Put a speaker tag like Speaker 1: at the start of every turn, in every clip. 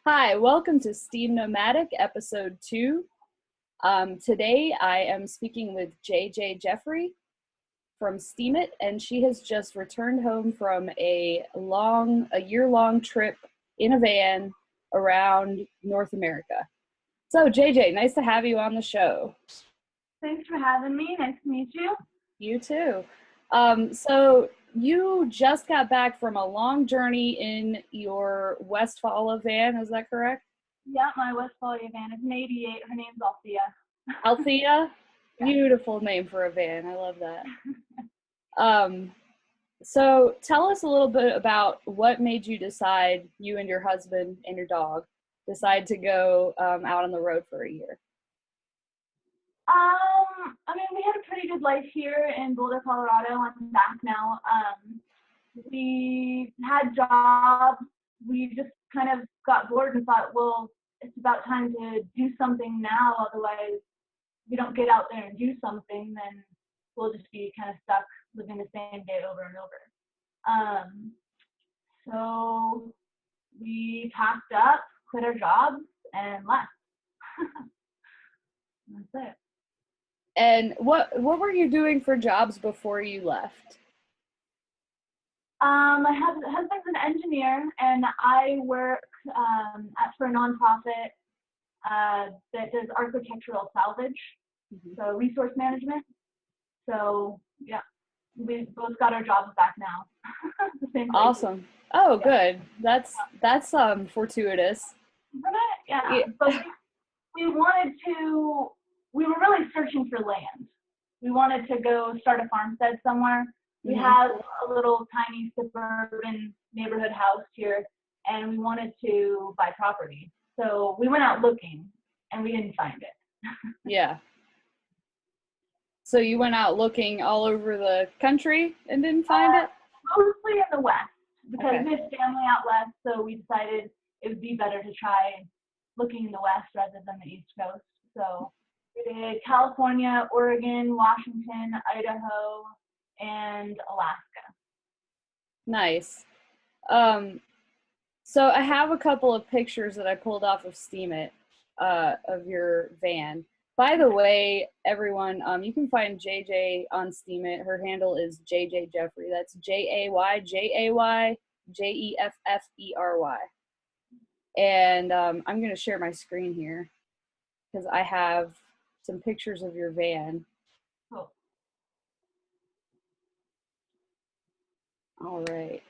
Speaker 1: Hi, welcome to SteemNomadic episode 2. Today I am speaking with Jay Jay Jeffery from SteemIt, and she has just returned home from a year-long trip in a van around North America. So JJ, nice to have you on the show.
Speaker 2: Thanks for having me. Nice to meet you.
Speaker 1: You too. So you just got back from a long journey in your Westfalia van, is that correct?
Speaker 2: Yeah, my Westfalia van is an 88. Her name's Althea.
Speaker 1: Althea? Yeah. Beautiful name for a van. I love that. So tell us a little bit about what made you decide, you and your husband and your dog, decide to go out on the road for a year.
Speaker 2: We had a pretty good life here in Boulder, Colorado. I'm back now. We had jobs. We just kind of got bored and thought, well, it's about time to do something now. Otherwise, if we don't get out there and do something, then we'll just be kind of stuck living the same day over and over. So we packed up, quit our jobs, and left. That's it.
Speaker 1: And what were you doing for jobs before you left?
Speaker 2: My husband's an engineer, and I work for a nonprofit that does architectural salvage, so resource management. So yeah, we both got our jobs back now. The same place.
Speaker 1: Awesome. Oh, yeah. Good. That's fortuitous.
Speaker 2: Yeah. But we wanted to. We were really searching for land. We wanted to go start a farmstead somewhere. We have a little tiny suburban neighborhood house here, and we wanted to buy property. So we went out looking, and we didn't find it.
Speaker 1: Yeah. So you went out looking all over the country and didn't find it?
Speaker 2: Mostly in the West, because we have family out West, so we decided it would be better to try looking in the West rather than the East Coast. So we did California, Oregon, Washington, Idaho, and Alaska.
Speaker 1: Nice. So I have a couple of pictures that I pulled off of SteemIt of your van. By the way, everyone, you can find JJ on SteemIt. Her handle is Jay Jay Jeffery. That's JayJayJeffery. And I'm going to share my screen here because I have some pictures of your van.
Speaker 2: Oh.
Speaker 1: All right.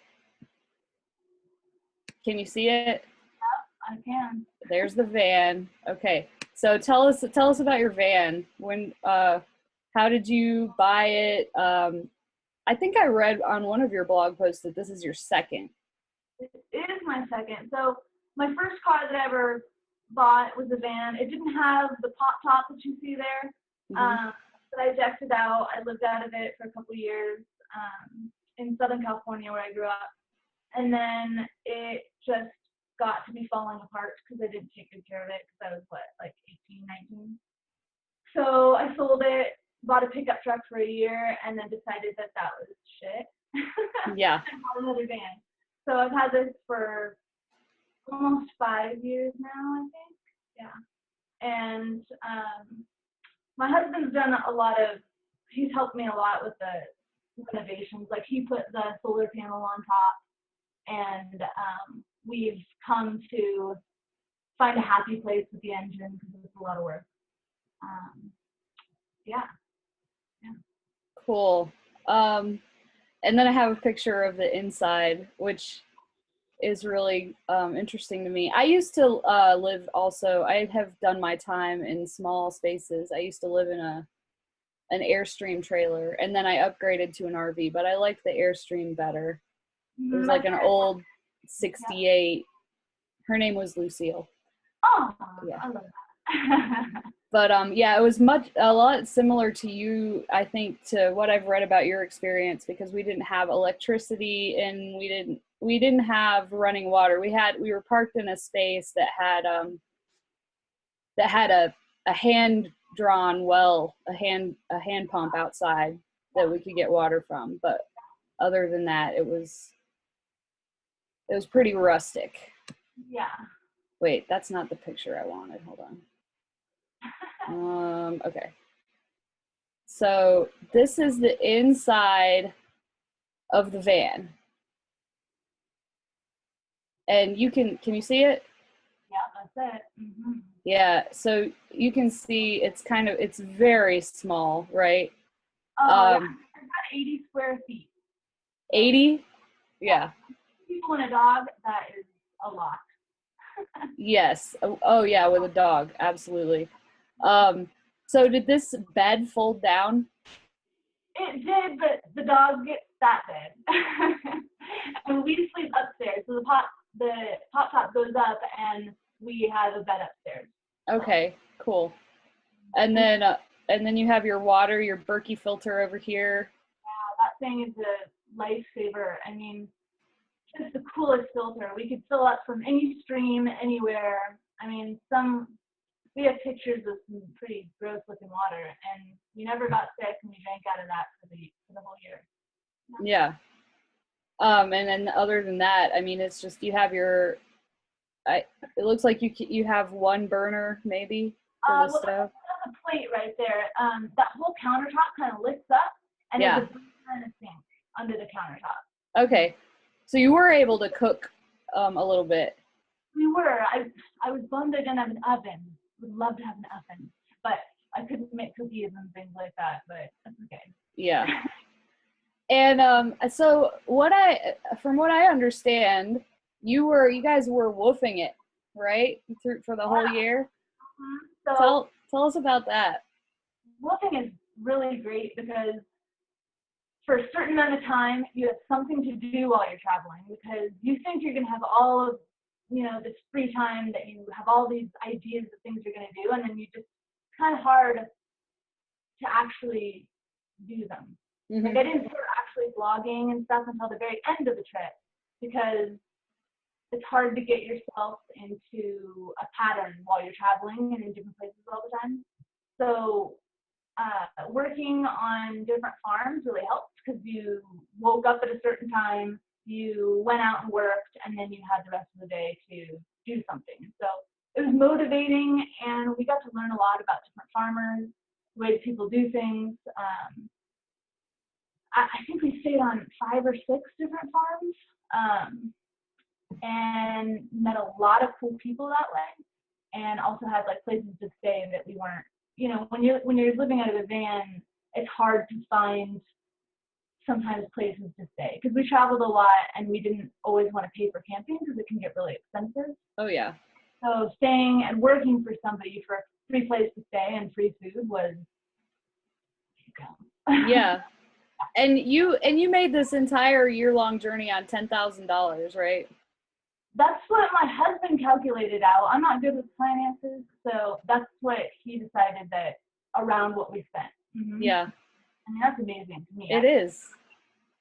Speaker 1: Can you see it?
Speaker 2: Yeah, I can.
Speaker 1: There's the van. Okay. So tell us about your van. When how did you buy it? I think I read on one of your blog posts that this is your second.
Speaker 2: It is my second. So my first car that I ever bought was a van. It didn't have the pop top that you see there. But I decked it out. I lived out of it for a couple years in Southern California where I grew up. And then it just got to be falling apart because I didn't take good care of it because I was, like 18, 19. So I sold it, bought a pickup truck for a year, and then decided that was shit.
Speaker 1: Yeah.
Speaker 2: And bought another van. So I've had this for almost 5 years now, I think. Yeah. And my husband's done he's helped me a lot with the renovations. Like he put the solar panel on top, and we've come to find a happy place with the engine because it's a lot of work. Yeah.
Speaker 1: Cool. And then I have a picture of the inside, which is really interesting to me. I used to live also, I have done my time in small spaces. I used to live in an Airstream trailer, and then I upgraded to an RV, but I liked the Airstream better. It was like an old 68. Her name was Lucille.
Speaker 2: Oh,
Speaker 1: yeah.
Speaker 2: I love that.
Speaker 1: But yeah, it was a lot similar to you, I think, to what I've read about your experience, because we didn't have electricity and we didn't have running water. We were parked in a space that had a hand drawn well, a hand pump outside that we could get water from. But other than that, it was pretty rustic.
Speaker 2: Yeah.
Speaker 1: Wait, that's not the picture I wanted. Hold on. Okay. So this is the inside of the van. And can you see it?
Speaker 2: Yeah, that's it. Mm-hmm.
Speaker 1: Yeah, so you can see it's very small, right?
Speaker 2: Oh, yeah. It's about 80 square feet.
Speaker 1: 80? Yeah.
Speaker 2: People and a dog, that is a lot.
Speaker 1: Yes. Oh, yeah, with a dog, absolutely. So did this bed fold down?
Speaker 2: It did, but the dog gets that bed. And we sleep upstairs. So the pop top goes up and we have a bed upstairs.
Speaker 1: Okay, cool. And then you have your water, your Berkey filter over here.
Speaker 2: Yeah, that thing is a lifesaver. I mean, just the coolest filter. We could fill up from any stream, anywhere. I mean, we have pictures of some pretty gross looking water, and we never got sick, and we drank out of that for the whole year.
Speaker 1: Yeah. And then other than that, I mean, it's just you have it looks like you have one burner maybe for the stove.
Speaker 2: That's a plate right there. That whole countertop kind of lifts up, and there's a burner and a sink under the countertop.
Speaker 1: Okay, so you were able to cook a little bit.
Speaker 2: We were. I was bummed I didn't have an oven. Would love to have an oven, but I couldn't make cookies and things like that. But that's okay.
Speaker 1: Yeah. And so from what I understand, you guys were woofing it, right? For the whole year.
Speaker 2: Mm-hmm. So
Speaker 1: tell us about that.
Speaker 2: Woofing is really great because for a certain amount of time you have something to do while you're traveling, because you think you're gonna have all of this free time, that you have all these ideas of things you're gonna do, and then it's kind of hard to actually do them.
Speaker 1: Mm-hmm.
Speaker 2: Like I didn't start actually vlogging and stuff until the very end of the trip, because it's hard to get yourself into a pattern while you're traveling and in different places all the time. So working on different farms really helped, because you woke up at a certain time, you went out and worked, and then you had the rest of the day to do something. So it was motivating, and we got to learn a lot about different farmers, the way people do things. I think we stayed on 5 or 6 different farms, and met a lot of cool people that way, and also had like places to stay that we weren't, when you're living out of a van, it's hard to find sometimes places to stay, because we traveled a lot and we didn't always want to pay for camping because it can get really expensive.
Speaker 1: Oh yeah.
Speaker 2: So staying and working for somebody for a free place to stay and free food was
Speaker 1: yeah. And you made this entire year-long journey on $10,000, right?
Speaker 2: That's what my husband calculated out. I'm not good with finances, so that's what he decided, that around what we spent. Mm-hmm.
Speaker 1: Yeah.
Speaker 2: I mean, that's amazing to me.
Speaker 1: It is.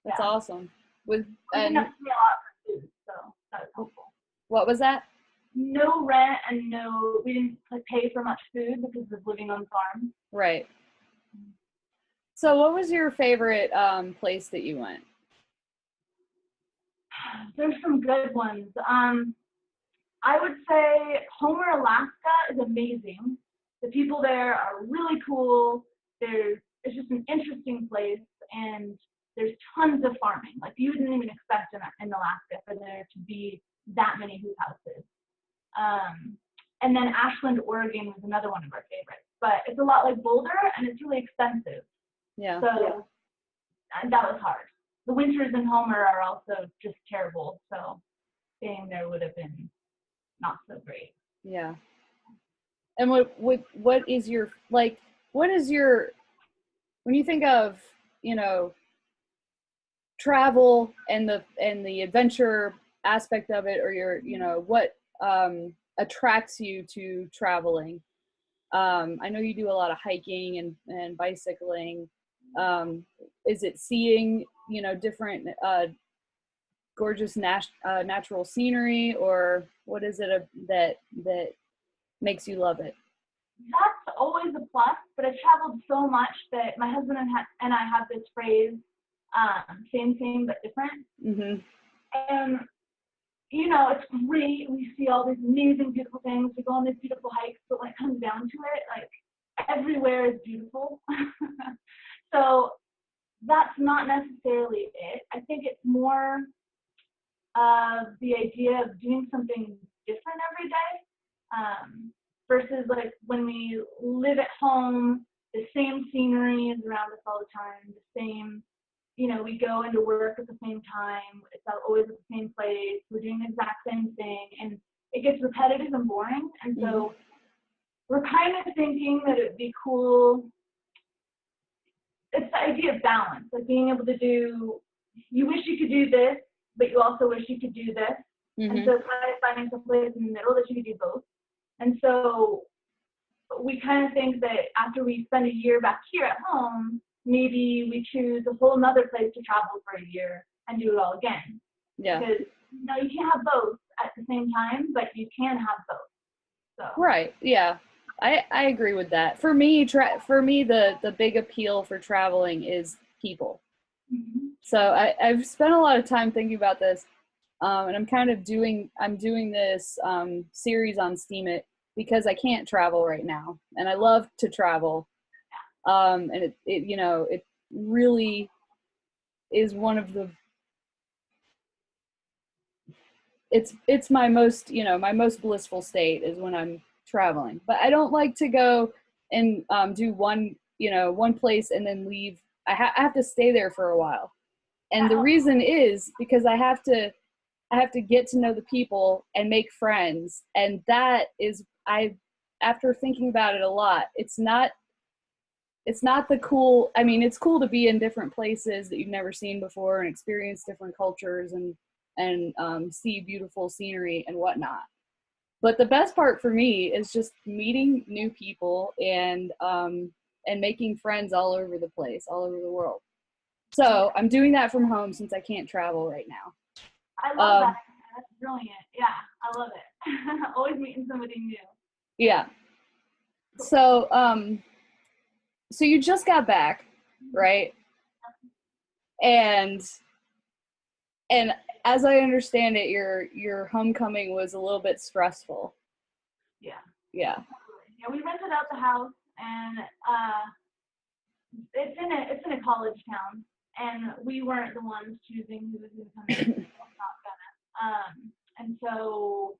Speaker 1: That's awesome.
Speaker 2: We didn't have to pay a lot for food, so that was helpful.
Speaker 1: What was that?
Speaker 2: No rent, and we didn't pay for much food because of living on farms.
Speaker 1: Right. So what was your favorite place that you went?
Speaker 2: There's some good ones. I would say Homer, Alaska is amazing. The people there are really cool. It's just an interesting place, and there's tons of farming. Like you wouldn't even expect in Alaska for there to be that many hoop houses. And then Ashland, Oregon was another one of our favorites, but it's a lot like Boulder, and it's really expensive.
Speaker 1: Yeah.
Speaker 2: So that was hard. The winters in Homer are also just terrible, so staying there would have been not so great.
Speaker 1: Yeah. And what is your when you think of, travel and the adventure aspect of it, or what attracts you to traveling? I know you do a lot of hiking and bicycling. Is it seeing, different gorgeous natural scenery, or what is it that makes you love it?
Speaker 2: That's always a plus, but I've traveled so much that my husband and I have this phrase, same but different.
Speaker 1: Mm-hmm.
Speaker 2: And you know, it's great. We see all these amazing, beautiful things. We go on these beautiful hikes, but when it comes down to it, like, everywhere is beautiful. So that's not necessarily it. I think it's more of the idea of doing something different every day, versus like when we live at home, the same scenery is around us all the time, the same, you know, we go into work at the same time, it's always at the same place, we're doing the exact same thing, and it gets repetitive and boring. And so we're kind of thinking that it'd be cool. It's the idea of balance, like being able to do, you wish you could do this, but you also wish you could do this. And so kind of finding some place in the middle that you could do both. And so we kind of think that after we spend a year back here at home, maybe we choose a whole nother place to travel for a year and do it all again.
Speaker 1: Yeah.
Speaker 2: Because, you know, you can't have both at the same time, but you can have both. So.
Speaker 1: Right. Yeah. I agree with that. For me, the big appeal for traveling is people. So I've spent a lot of time thinking about this, and I'm doing this series on Steemit because I can't travel right now, and I love to travel, and it you know, it really is one of the it's my most, you know, my most blissful state is when I'm traveling. But I don't like to go and do one place and then leave. I have to stay there for a while, and the reason is because I have to get to know the people and make friends. And that is, after thinking about it a lot, it's not the cool. I mean, it's cool to be in different places that you've never seen before and experience different cultures and see beautiful scenery and whatnot. But the best part for me is just meeting new people and making friends all over the place, all over the world. So I'm doing that from home since I can't travel right now.
Speaker 2: I love that. That's brilliant. Yeah, I love it. Always meeting somebody new.
Speaker 1: Yeah. So so you just got back, right? And as I understand it, your homecoming was a little bit stressful.
Speaker 2: Yeah.
Speaker 1: Yeah.
Speaker 2: Yeah, we rented out the house, and it's in a college town, and we weren't the ones choosing who was going to come in. Not gonna. And so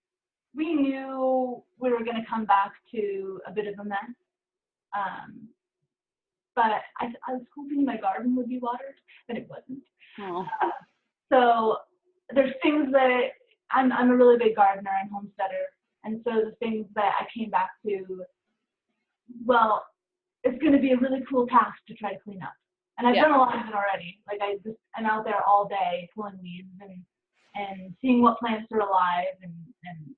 Speaker 2: we knew we were going to come back to a bit of a mess. But I was hoping my garden would be watered, but it wasn't.
Speaker 1: Oh.
Speaker 2: So there's things that I'm a really big gardener and homesteader, and so the things that I came back to, well, it's going to be a really cool task to try to clean up. And I've done a lot of it already. Like I'm out there all day pulling weeds and seeing what plants are alive and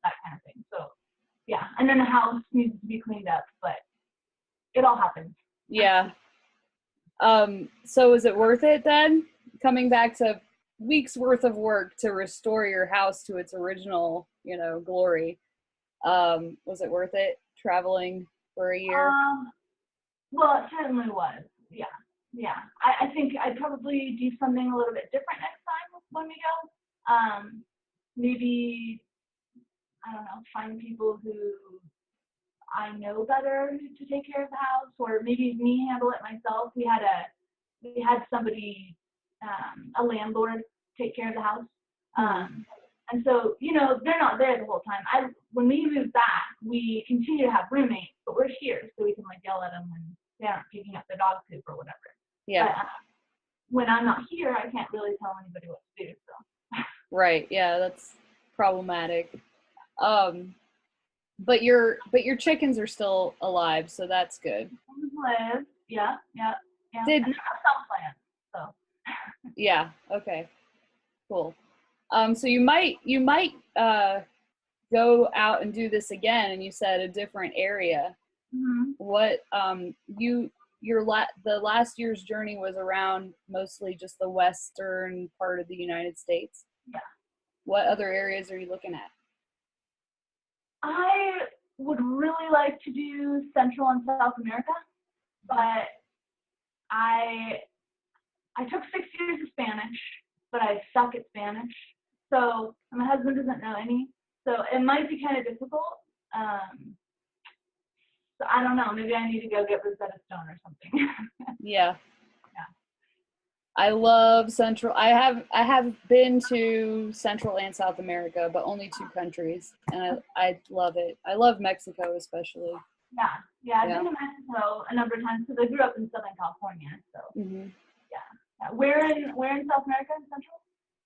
Speaker 2: that kind of thing. So yeah, and then the house needs to be cleaned up, but it all happens.
Speaker 1: Yeah. So is it worth it then? Coming back to weeks worth of work to restore your house to its original, you know, glory. Was it worth it traveling for a year?
Speaker 2: Well, it certainly was. Yeah. Yeah. I think I'd probably do something a little bit different next time when we go. Maybe, I don't know, find people who I know better to take care of the house, or maybe me handle it myself. We had somebody, a landlord, take care of the house. And so, you know, they're not there the whole time. When we moved back, we continue to have roommates, but we're here, so we can like yell at them when they aren't picking up their dog poop or whatever.
Speaker 1: Yeah.
Speaker 2: But when I'm not here, I can't really tell anybody what to do. So.
Speaker 1: Right. Yeah, that's problematic. But your chickens are still alive, so that's good.
Speaker 2: Live. Yeah. And they're some plants, so.
Speaker 1: Yeah. Okay. Cool. So you might go out and do this again, and you said a different area. What the last year's journey was around mostly just the western part of the United States.
Speaker 2: Yeah.
Speaker 1: What other areas are you looking at?
Speaker 2: I would really like to do Central and South America, but I took 6 years of Spanish, but I suck at Spanish. So my husband doesn't know any. So it might be kind of difficult. So I don't know. Maybe I need to go get Rosetta Stone or something.
Speaker 1: Yeah.
Speaker 2: Yeah.
Speaker 1: I love Central. I have been to Central and South America, but only 2 countries, and I love it. I love Mexico especially.
Speaker 2: Yeah. I've been to Mexico a number of times because I grew up in Southern California. So yeah. Where in South America? Central?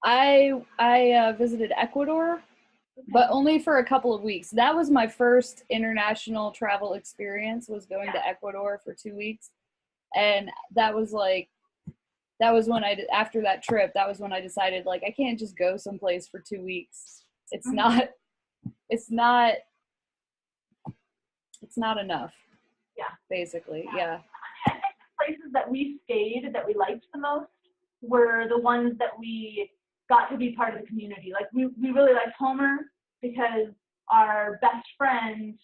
Speaker 1: I visited Ecuador, but only for a couple of weeks. That was my first international travel experience. Was going to Ecuador for 2 weeks, and that was when after that trip, that was when I decided, like, I can't just go someplace for 2 weeks. It's not enough.
Speaker 2: Yeah.
Speaker 1: Basically, yeah.
Speaker 2: I think the places that we stayed that we liked the most were the ones that we got to be part of the community. Like, we really liked Homer because our best friend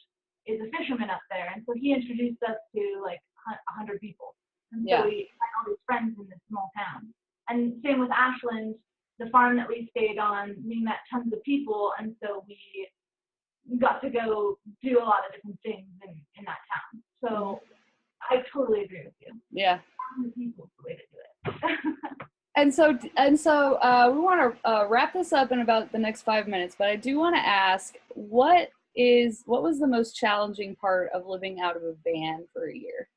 Speaker 2: is a fisherman up there, and so he introduced us to like 100 people. And so we had all these friends in this small town. And same with Ashland, the farm that we stayed on, we met tons of people, and so we got to go do a lot of different things in that town. So I totally agree with you.
Speaker 1: Yeah.
Speaker 2: People's the way to do it.
Speaker 1: And so we want to wrap this up in about the next 5 minutes, but I do want to ask, what was the most challenging part of living out of a van for a year?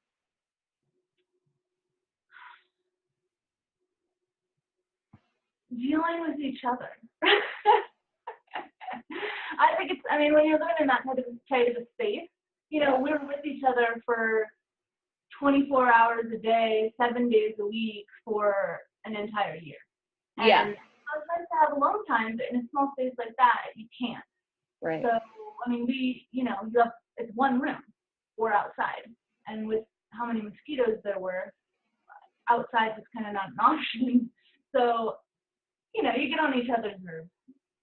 Speaker 2: Dealing with each other. I think when you're living in that type of a space, we're with each other for 24 hours a day, 7 days a week for an entire year. And it's nice to have alone time, but in a small space like that, you can't.
Speaker 1: Right.
Speaker 2: So, it's one room or outside. And with how many mosquitoes there were, outside was kind of not an option. So, you get on each other's nerves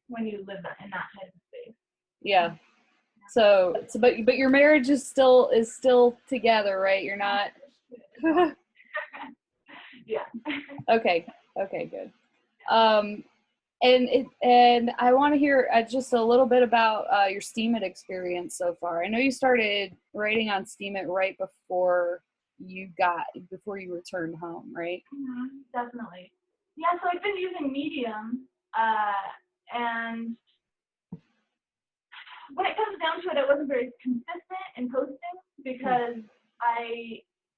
Speaker 2: when you live in that type of space.
Speaker 1: Yeah. So but your marriage is still together, right? You're not.
Speaker 2: Yeah.
Speaker 1: Okay, good. And I want to hear just a little bit about your Steemit experience so far. I know you started writing on Steemit right before you returned home, right?
Speaker 2: Mm-hmm, definitely. Yeah, so I've been using Medium, and when it comes down to it, I wasn't very consistent in posting because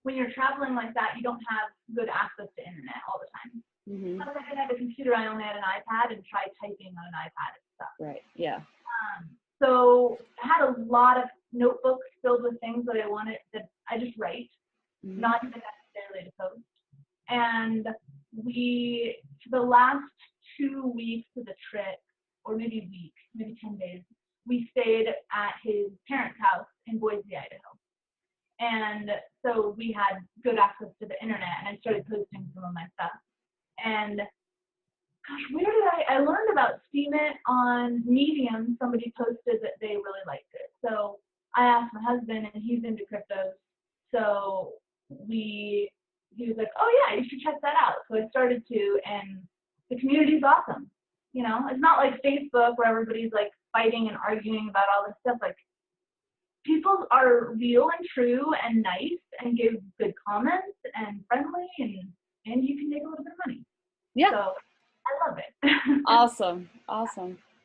Speaker 2: when you're traveling like that, you don't have good access to internet all the time.
Speaker 1: Mm-hmm.
Speaker 2: Because I didn't have a computer, I only had an iPad and tried typing on an iPad and stuff.
Speaker 1: Right, yeah.
Speaker 2: So I had a lot of notebooks filled with things that I just write, not even necessarily to post. And for the last 2 weeks of the trip, or maybe 10 days, we stayed at his parents' house in Boise, Idaho. And so we had good access to the internet, and I started posting some of my stuff. And gosh, where did I learned about Steemit on Medium. Somebody posted that they really liked it. So I asked my husband, and he's into cryptos. So he was like, oh yeah, you should check that out. So I started to, and the community's awesome. It's not like Facebook where everybody's like fighting and arguing about all this stuff. Like, people are real and true and nice and give good comments and friendly, and you can make a little bit of money.
Speaker 1: Yeah.
Speaker 2: So I love it.
Speaker 1: Awesome.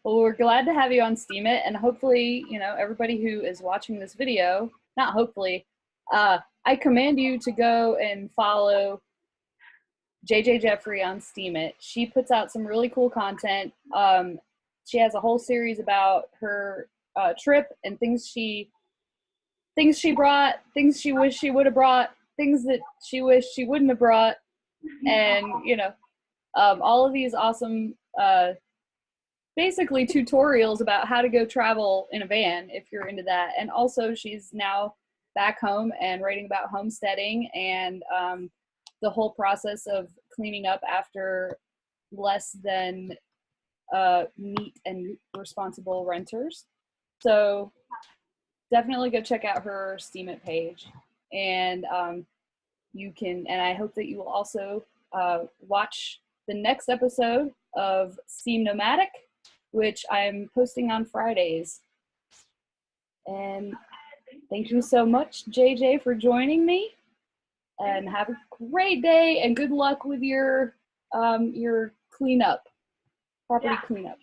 Speaker 1: Well, we're glad to have you on Steemit, and hopefully, everybody who is watching this video, not hopefully, I command you to go and follow Jay Jay Jeffery on Steemit. She puts out some really cool content. She has a whole series about her trip and things she brought, things she wished she would have brought, things that she wished she wouldn't have brought, and all of these awesome basically tutorials about how to go travel in a van if you're into that. And also, she's now back home and writing about homesteading and the whole process of cleaning up after less than neat and responsible renters. So definitely go check out her Steemit page, and and I hope that you will also watch the next episode of SteemNomadic, which I'm posting on Fridays. And thank you so much, JJ, for joining me. And have a great day, and good luck with your cleanup, property cleanup.